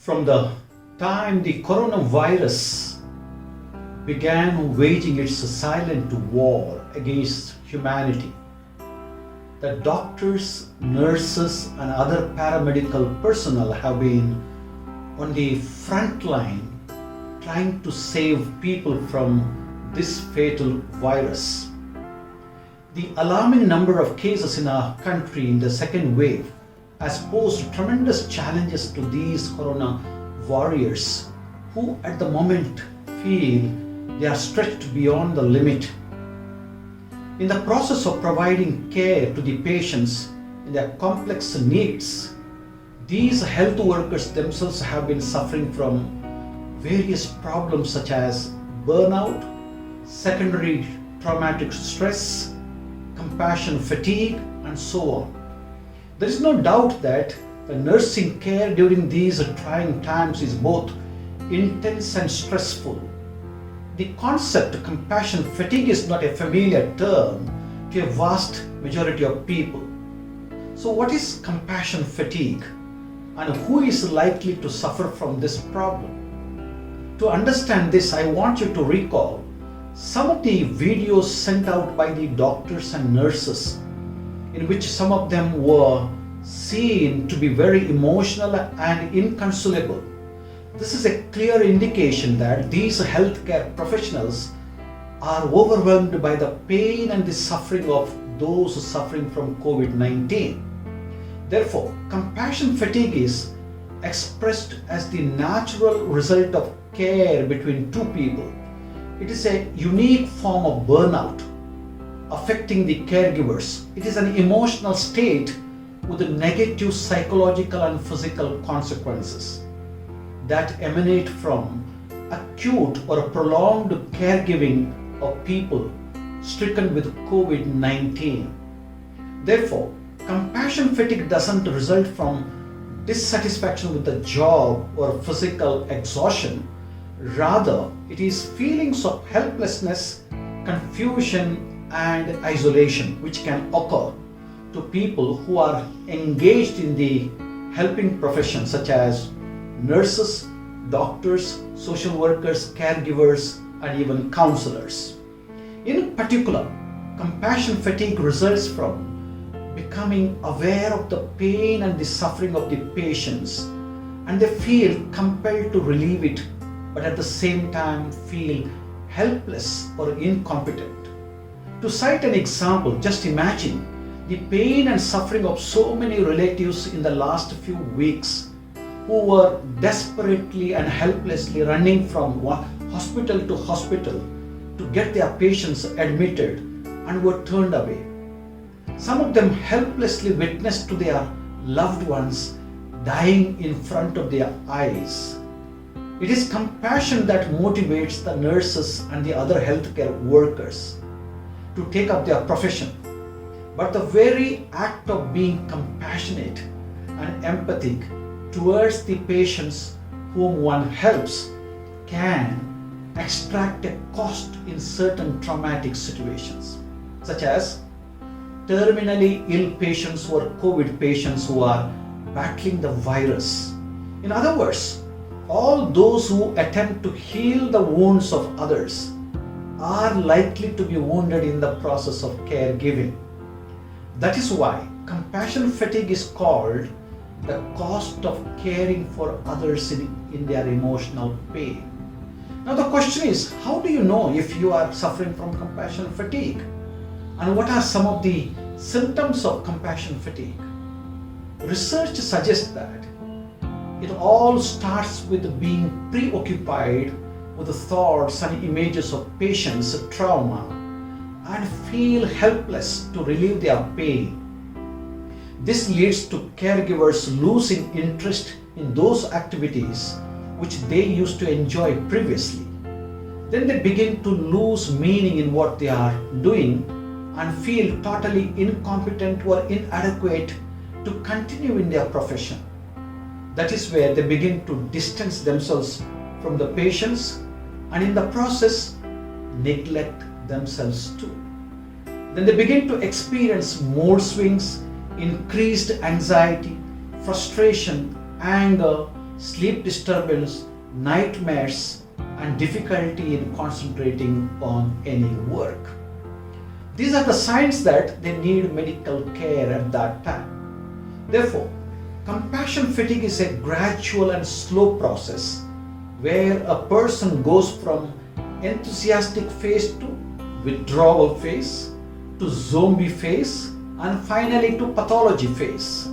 From the time the coronavirus began waging its silent war against humanity, the doctors, nurses, and other paramedical personnel have been on the front line trying to save people from this fatal virus. The alarming number of cases in our country in the second wave has posed tremendous challenges to these corona warriors who at the moment feel they are stretched beyond the limit. In the process of providing care to the patients in their complex needs, these health workers themselves have been suffering from various problems such as burnout, secondary traumatic stress, compassion fatigue, and so on. There is no doubt that the nursing care during these trying times is both intense and stressful. The concept compassion fatigue is not a familiar term to a vast majority of people. So, what is compassion fatigue and who is likely to suffer from this problem? To understand this, I want you to recall some of the videos sent out by the doctors and nurses, in which some of them were seen to be very emotional and inconsolable. This is a clear indication that these healthcare professionals are overwhelmed by the pain and the suffering of those suffering from COVID-19. Therefore, compassion fatigue is expressed as the natural result of care between two people. It is a unique form of burnout affecting the caregivers. It is an emotional state with negative psychological and physical consequences that emanate from acute or prolonged caregiving of people stricken with COVID-19. Therefore, compassion fatigue doesn't result from dissatisfaction with the job or physical exhaustion. Rather, it is feelings of helplessness, confusion, and isolation which can occur to people who are engaged in the helping professions such as nurses, doctors, social workers, caregivers, and even counselors. In particular, compassion fatigue results from becoming aware of the pain and the suffering of the patients, and they feel compelled to relieve it, but at the same time feel helpless or incompetent. To cite an example, just imagine the pain and suffering of so many relatives in the last few weeks who were desperately and helplessly running from one hospital to hospital to get their patients admitted and were turned away. Some of them helplessly witnessed to their loved ones dying in front of their eyes. It is compassion that motivates the nurses and the other healthcare workers to take up their profession. But the very act of being compassionate and empathic towards the patients whom one helps can extract a cost in certain traumatic situations, such as terminally ill patients or COVID patients who are battling the virus. In other words, all those who attempt to heal the wounds of others are likely to be wounded in the process of caregiving. That is why compassion fatigue is called the cost of caring for others in their emotional pain. Now the question is, how do you know if you are suffering from compassion fatigue? And what are some of the symptoms of compassion fatigue? Research suggests that it all starts with being preoccupied with the thoughts and images of patients' trauma and feel helpless to relieve their pain. This leads to caregivers losing interest in those activities which they used to enjoy previously. Then they begin to lose meaning in what they are doing and feel totally incompetent or inadequate to continue in their profession. That is where they begin to distance themselves from the patients and in the process neglect themselves too. Then they begin to experience mood swings, increased anxiety, frustration, anger, sleep disturbance, nightmares, and difficulty in concentrating on any work. These are the signs that they need medical care at that time. Therefore, compassion fatigue is a gradual and slow process where a person goes from enthusiastic phase to withdrawal phase to zombie phase and finally to pathology phase,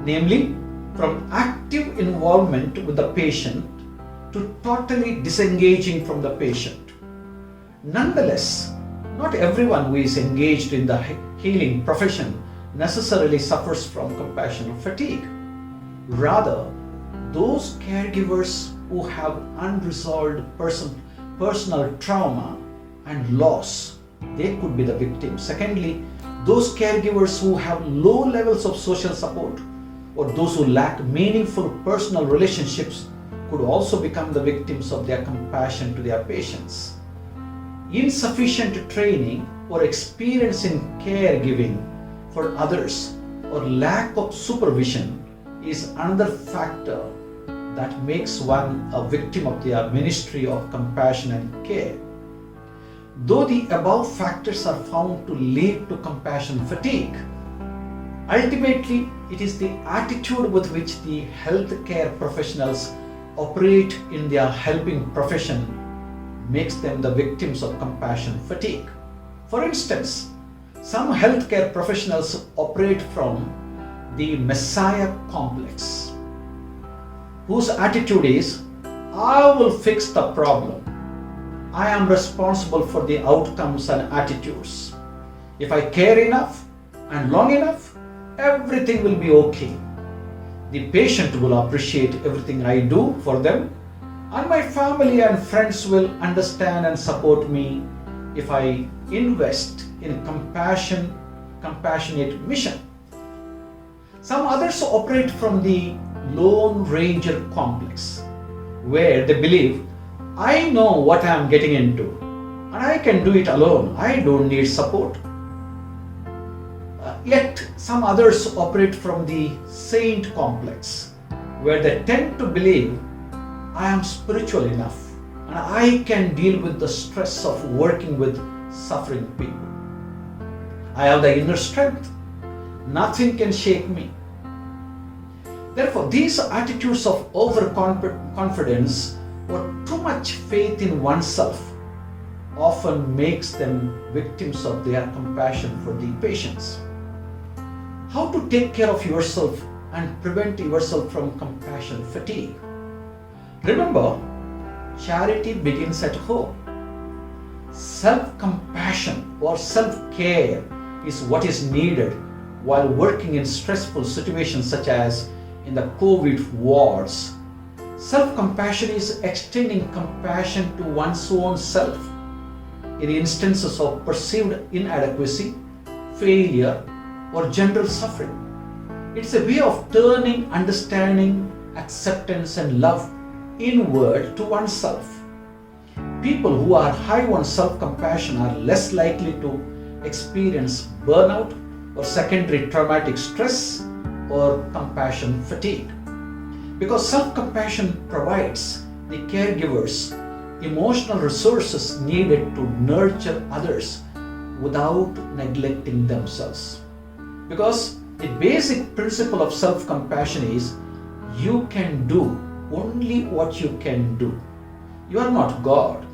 namely from active involvement with the patient to totally disengaging from the patient. Nonetheless, not everyone who is engaged in the healing profession necessarily suffers from compassion fatigue. Rather, those caregivers who have unresolved personal trauma and loss, they could be the victims. Secondly, those caregivers who have low levels of social support or those who lack meaningful personal relationships could also become the victims of their compassion to their patients. Insufficient training or experience in caregiving for others or lack of supervision is another factor that makes one a victim of their ministry of compassion and care. Though the above factors are found to lead to compassion fatigue, ultimately it is the attitude with which the healthcare professionals operate in their helping profession makes them the victims of compassion fatigue. For instance, some healthcare professionals operate from the Messiah complex, whose attitude is, I will fix the problem. I am responsible for the outcomes and attitudes. If I care enough and long enough, everything will be okay. The patient will appreciate everything I do for them, and my family and friends will understand and support me if I invest in compassionate mission. Some others operate from the Lone Ranger complex, where they believe, I know what I am getting into and I can do it alone. I don't need support. Yet some others operate from the Saint complex, where they tend to believe, I am spiritual enough and I can deal with the stress of working with suffering people. I have the inner strength. Nothing can shake me. Therefore, these attitudes of overconfidence or too much faith in oneself often makes them victims of their compassion for the patients. How to take care of yourself and prevent yourself from compassion fatigue? Remember, charity begins at home. Self-compassion or self-care is what is needed while working in stressful situations such as in the COVID wards. Self-compassion is extending compassion to one's own self in instances of perceived inadequacy, failure, or general suffering. It's a way of turning understanding, acceptance, and love inward to oneself. People who are high on self-compassion are less likely to experience burnout or secondary traumatic stress or compassion fatigue. Because self-compassion provides the caregivers emotional resources needed to nurture others without neglecting themselves. Because the basic principle of self-compassion is you can do only what you can do. You are not God.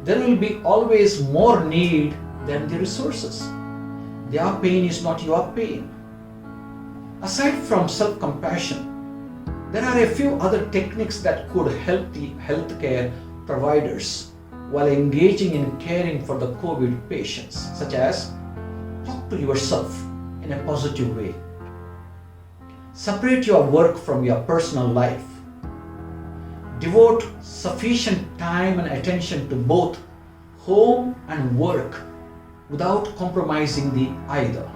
There will be always more need than the resources. Their pain is not your pain. Aside from self-compassion, there are a few other techniques that could help the healthcare providers while engaging in caring for the COVID patients, such as talk to yourself in a positive way. Separate your work from your personal life. Devote sufficient time and attention to both home and work without compromising the either.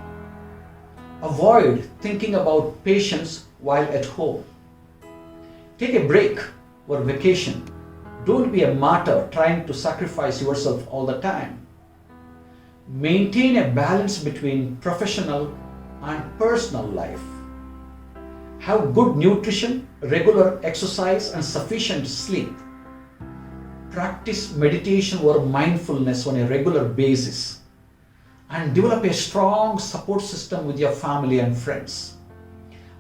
Avoid thinking about patients while at home. Take a break or vacation. Don't be a martyr trying to sacrifice yourself all the time. Maintain a balance between professional and personal life. Have good nutrition regular exercise and sufficient sleep. Practice meditation or mindfulness on a regular basis and develop a strong support system with your family and friends.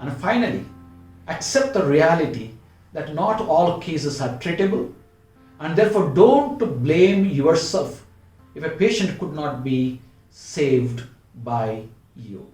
And finally, accept the reality that not all cases are treatable, and therefore don't blame yourself if a patient could not be saved by you.